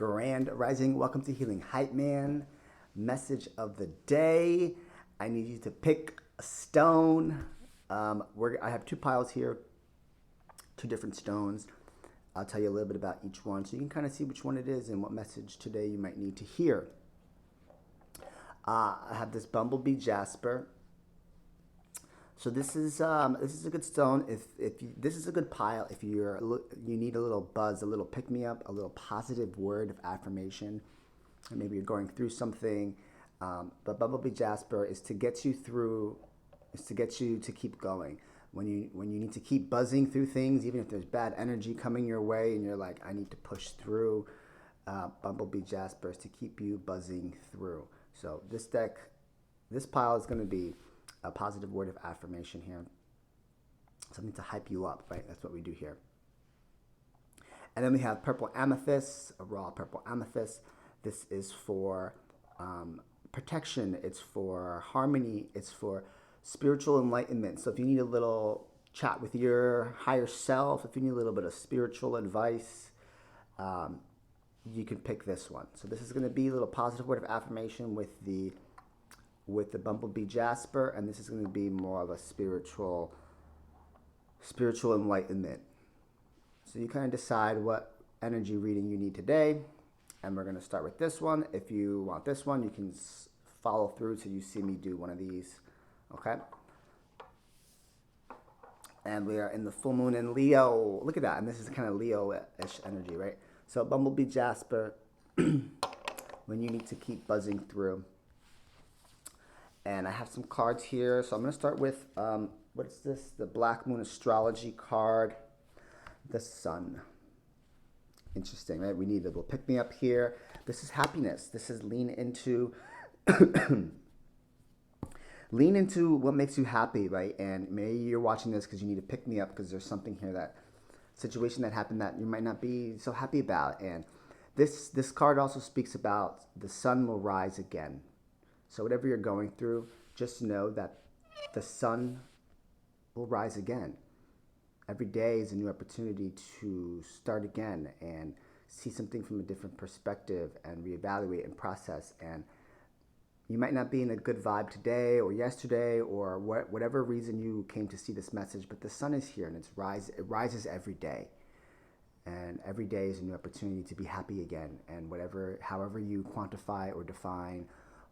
Grand Rising. Welcome to Healing Hype Man. Message of the day. I need you to pick a stone. I have two piles here, two different stones. I'll tell you a little bit about each one so you can kind of see which one it is and what message today you might need to hear. I have this bumblebee jasper. So this is a good stone. This is a good pile if you need a little buzz, a little pick me up, a little positive word of affirmation, or maybe you're going through something. But bumblebee jasper is to get you through, is to get you to keep going. When you need to keep buzzing through things, even if there's bad energy coming your way, and you're like, I need to push through. Bumblebee jasper is to keep you buzzing through. So this pile is going to be a positive word of affirmation here. Something to hype you up, right? That's what we do here. And then we have purple amethyst, a raw purple amethyst. This is for protection. It's for harmony. It's for spiritual enlightenment. So if you need a little chat with your higher self, if you need a little bit of spiritual advice, you can pick this one. So this is going to be a little positive word of affirmation with the bumblebee jasper, and this is going to be more of a spiritual enlightenment. So you kind of decide what energy reading you need today, and we're going to start with this one. If you want this one, you can follow through till you see me do one of these. Okay? And we are in the full moon in Leo. Look at that. And this is kind of Leo-ish energy, right? So bumblebee jasper, when you need to keep buzzing through. And I have some cards here. So I'm going to start with, what is this? The Black Moon Astrology card. The Sun. Interesting, right? We need a little pick-me-up here. This is happiness. This is lean into what makes you happy, right? And maybe you're watching this because you need to pick me up because there's something here, that situation that happened that you might not be so happy about. And this card also speaks about the sun will rise again. So whatever you're going through, just know that the sun will rise again. Every day is a new opportunity to start again and see something from a different perspective and reevaluate and process. And you might not be in a good vibe today or yesterday or whatever reason you came to see this message, but the sun is here and it rises every day. And every day is a new opportunity to be happy again. And however you quantify or define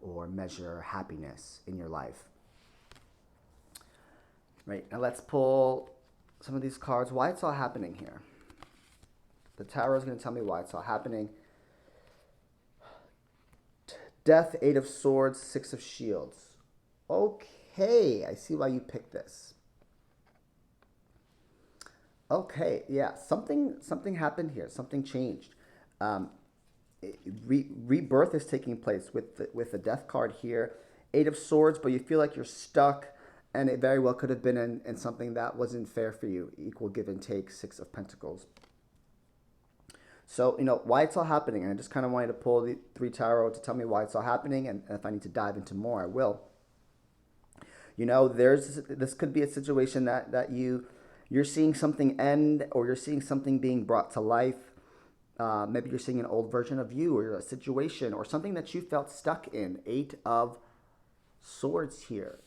or measure happiness in your life. Right, now let's pull some of these cards. Why it's all happening here. The Tarot is going to tell me why it's all happening. Death, 8 of Swords, 6 of Shields. Okay, I see why you picked this. Okay, yeah, something happened here. Something changed. Rebirth is taking place with the Death card here. 8 of Swords, but you feel like you're stuck, and it very well could have been in something that wasn't fair for you. Equal give and take, 6 of Pentacles. So, why it's all happening. And I just kind of wanted to pull the 3 Tarot to tell me why it's all happening, and if I need to dive into more, I will. This could be a situation that you're seeing something end, or you're seeing something being brought to life. Maybe you're seeing an old version of you, or a situation, or something that you felt stuck in. 8 of Swords here.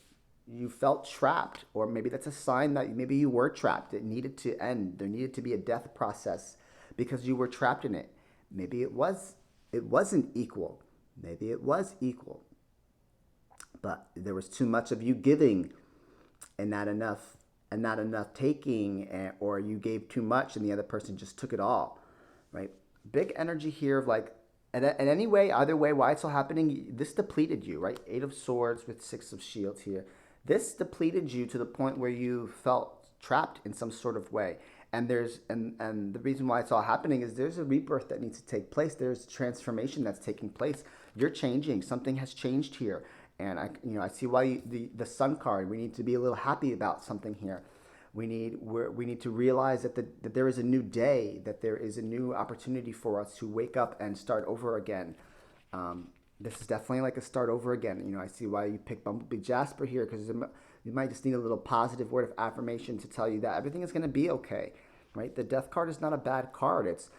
You felt trapped, or maybe that's a sign that maybe you were trapped. It needed to end. There needed to be a death process because you were trapped in it. Maybe it wasn't equal. Maybe it was equal. But there was too much of you giving and not enough taking, or you gave too much and the other person just took it all. Right? Big energy here of like, and anyway, either way, why it's all happening, this depleted you, right? 8 of Swords with 6 of Shields here. This depleted you to the point where you felt trapped in some sort of way. And and the reason why it's all happening is there's a rebirth that needs to take place. There's transformation that's taking place. You're changing. Something has changed here. And I see why the Sun card, we need to be a little happy about something here. We need to realize that there is a new day, that there is a new opportunity for us to wake up and start over again. This is definitely like a start over again. I see why you picked Bumblebee Jasper here, because you might just need a little positive word of affirmation to tell you that everything is going to be okay, right? The Death card is not a bad card. It's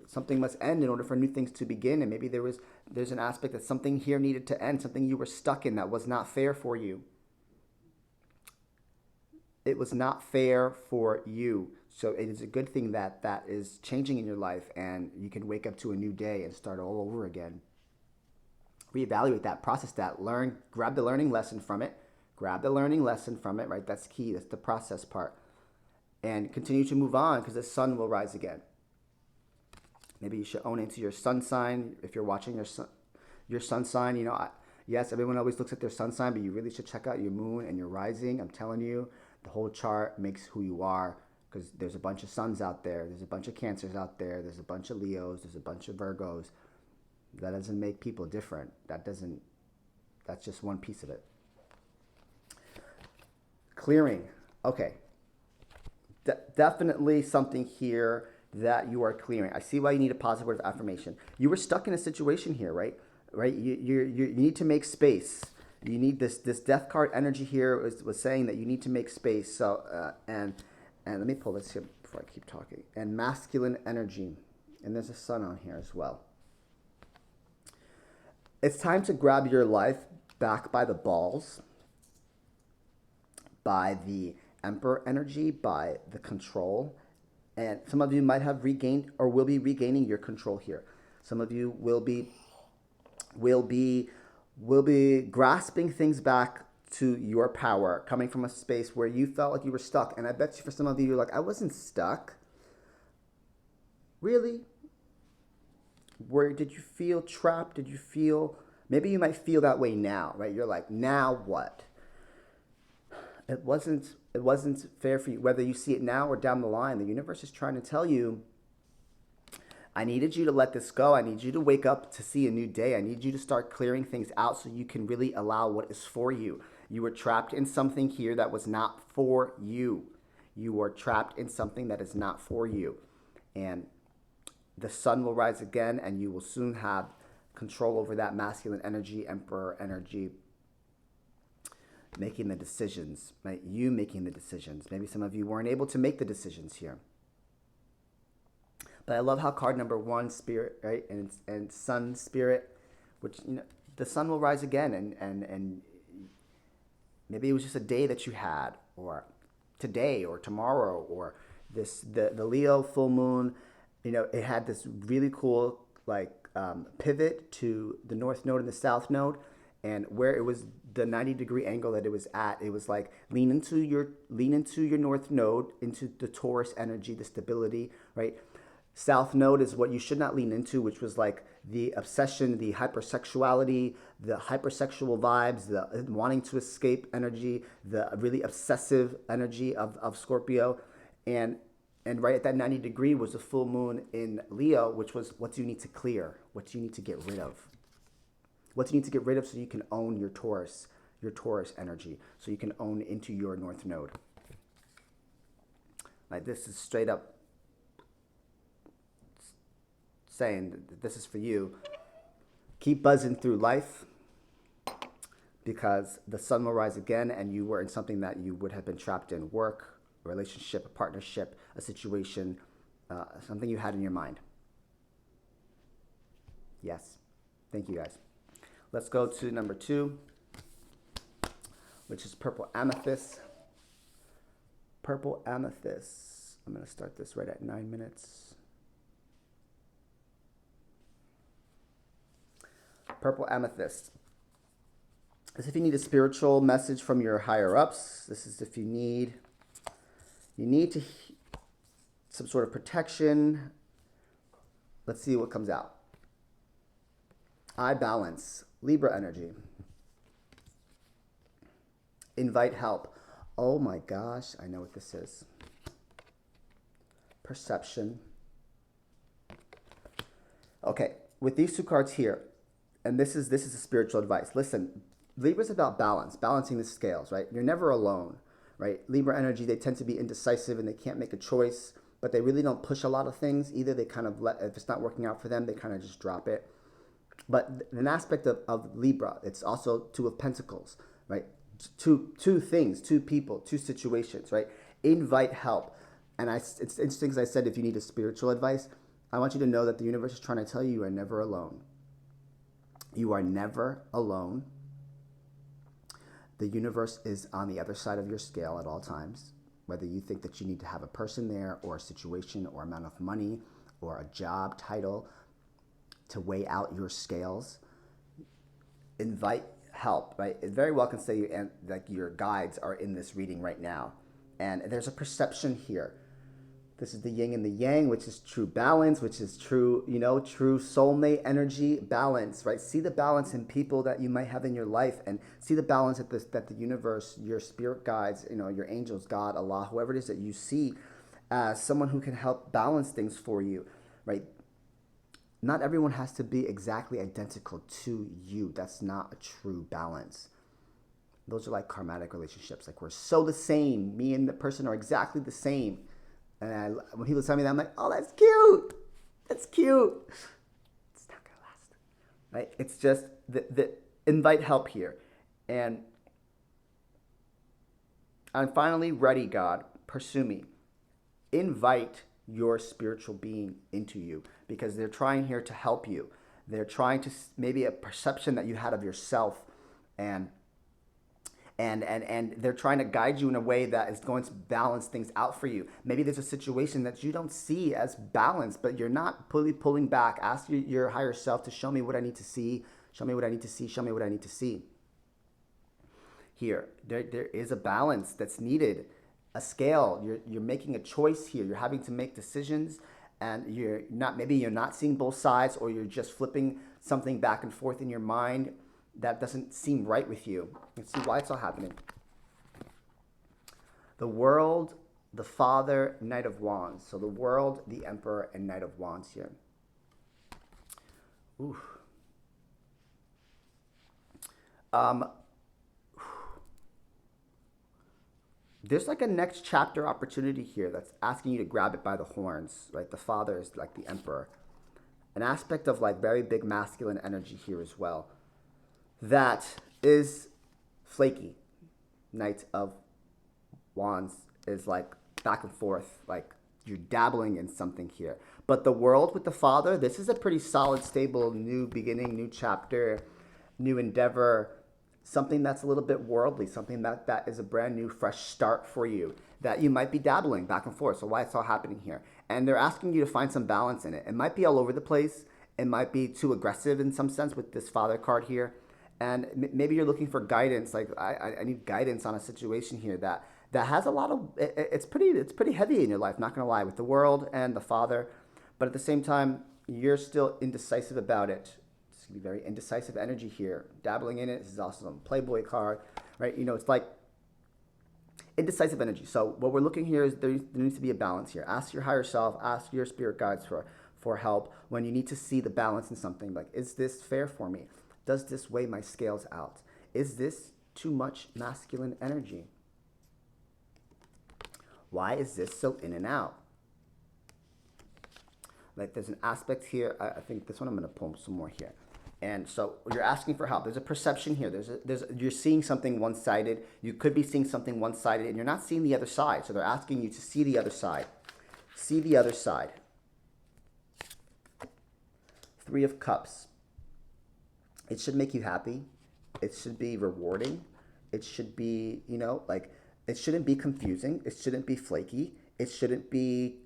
Something must end in order for new things to begin. And maybe there's an aspect that something here needed to end, something you were stuck in that was not fair for you. It was not fair for you. So it is a good thing that that is changing in your life, and you can wake up to a new day and start all over again. Reevaluate that, process that, grab the learning lesson from it. Grab the learning lesson from it, right? That's key. That's the process part. And continue to move on, because the sun will rise again. Maybe you should own into your sun sign. If you're watching your sun sign, yes, everyone always looks at their sun sign, but you really should check out your moon and your rising. I'm telling you, the whole chart makes who you are, because there's a bunch of suns out there. There's a bunch of Cancers out there. There's a bunch of Leos. There's a bunch of Virgos. That doesn't make people different. That's just one piece of it. Clearing. Okay. Definitely something here that you are clearing. I see why you need a positive word of affirmation. You were stuck in a situation here, right? Right? You need to make space. You need this death card energy here was saying that you need to make space. So and let me pull this here before I keep talking. And masculine energy. And there's a sun on here as well. It's time to grab your life back by the balls, by the Emperor energy, by the control. And some of you might have regained or will be regaining your control here. Some of you will be grasping things back to your power, coming from a space where you felt like you were stuck. And I bet you for some of you, you're like, I wasn't stuck. Really? Where did you feel trapped? Did you feel, maybe you might feel that way now, right? You're like, now what? It wasn't fair for you, whether you see it now or down the line. The universe is trying to tell you, I needed you to let this go. I need you to wake up to see a new day. I need you to start clearing things out so you can really allow what is for you. You were trapped in something here that was not for you. You were trapped in something that is not for you. And the sun will rise again, and you will soon have control over that masculine energy, Emperor energy, making the decisions, right? You making the decisions. Maybe some of you weren't able to make the decisions here. But I love how card number 1, spirit, right? And sun, spirit, which, the sun will rise again, and maybe it was just a day that you had, or today, or tomorrow, or the Leo full moon. It had this really cool pivot to the north node and the south node, and where it was the 90-degree angle that it was at, it was like lean into your north node, into the Taurus energy, the stability, right? South node is what you should not lean into, which was like the obsession, the hypersexuality, the hypersexual vibes, the wanting to escape energy, the really obsessive energy of Scorpio, and right at that 90-degree was the full moon in Leo, which was what do you need to clear? What do you need to get rid of? What do you need to get rid of so you can own your Taurus energy, so you can own into your north node? Like, this is straight up saying that this is for you. Keep buzzing through life, because the sun will rise again, and you were in something that you would have been trapped in: work, a relationship, a partnership, a situation, something you had in your mind. Yes. Thank you, guys. Let's go to number 2, which is purple amethyst. Purple amethyst. I'm going to start this right at 9 minutes. Purple amethyst. This is if you need a spiritual message from your higher ups. This is if you need some sort of protection. Let's see what comes out. I balance. Libra energy. Invite help. Oh my gosh, I know what this is. Perception. Okay, with these 2 cards here, and this is a spiritual advice. Listen, Libra's about balance, balancing the scales, right? You're never alone, right? Libra energy, they tend to be indecisive and they can't make a choice, but they really don't push a lot of things either. They kind of if it's not working out for them, they kind of just drop it. But an aspect of Libra, it's also 2 of Pentacles, right? Two things, 2 people, 2 situations, right? Invite help. And it's interesting because I said if you need a spiritual advice, I want you to know that the universe is trying to tell you you are never alone. You are never alone. The universe is on the other side of your scale at all times. Whether you think that you need to have a person there or a situation or amount of money or a job title to weigh out your scales, invite help, right? It very well can say you, and like your guides are in this reading right now. And there's a perception here. This is the yin and the yang, which is true balance, which is true, true soulmate energy balance, right? See the balance in people that you might have in your life, and see the balance that the universe, your spirit guides, your angels, God, Allah, whoever it is that you see as someone who can help balance things for you, right? Not everyone has to be exactly identical to you. That's not a true balance. Those are like karmatic relationships. Like we're so the same. Me and the person are exactly the same. And when people tell me that, I'm like, oh, that's cute. That's cute. It's not going to last. Right? It's just the invite help here. And I'm finally ready, God. Pursue me. Invite your spiritual being into you, because they're trying here to help you. They're trying to, maybe a perception that you had of yourself, and they're trying to guide you in a way that is going to balance things out for you. Maybe there's a situation that you don't see as balanced, but you're not pulling back. Ask your higher self to show me what I need to see. Show me what I need to see. Show me what I need to see. Here, there is a balance that's needed. A scale. You're making a choice here. You're having to make decisions, and you're not seeing both sides, or you're just flipping something back and forth in your mind that doesn't seem right with you. Let's see why it's all happening. The world, the Father, Knight of Wands. So the world, the Emperor, and Knight of Wands here. Ooh. There's like a next chapter opportunity here that's asking you to grab it by the horns, right? The Father is like the Emperor. An aspect of like very big masculine energy here as well. That is flaky. Knight of Wands is like back and forth, like you're dabbling in something here. But the world with the Father, this is a pretty solid, stable, new beginning, new chapter, new endeavor, something that's a little bit worldly, something that is a brand new, fresh start for you, that you might be dabbling back and forth. So why it's all happening here. And they're asking you to find some balance in it. It might be all over the place. It might be too aggressive in some sense with this Father card here. And maybe you're looking for guidance, like I need guidance on a situation here that has a lot of, it's pretty heavy in your life, not going to lie, with the world and the Father. But at the same time, you're still indecisive about it. It's going to be very indecisive energy here. Dabbling in it. This is also some Playboy card, right? It's like indecisive energy. So what we're looking here is there needs to be a balance here. Ask your higher self, ask your spirit guides for help when you need to see the balance in something. Like, is this fair for me? Does this weigh my scales out? Is this too much masculine energy? Why is this so in and out? Like there's an aspect here. I think this one I'm going to pull some more here. And so you're asking for help. There's a perception here. You're seeing something one-sided. You could be seeing something one-sided, and you're not seeing the other side. So they're asking you to see the other side. See the other side. Three of Cups. It should make you happy. It should be rewarding. It should be, it shouldn't be confusing. It shouldn't be flaky. It shouldn't be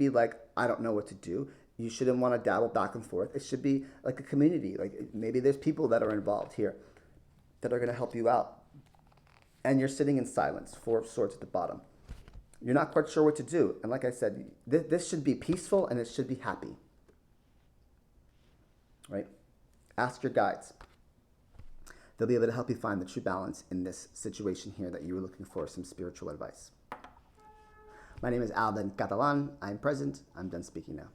like, I don't know what to do. You shouldn't want to dabble back and forth. It should be like a community. Like maybe there's people that are involved here that are going to help you out. And you're sitting in silence. Four of Swords at the bottom. You're not quite sure what to do. And like I said, this should be peaceful and it should be happy. Right? Ask your guides. They'll be able to help you find the true balance in this situation here that you were looking for some spiritual advice. My name is Alden Catalan. I'm present. I'm done speaking now.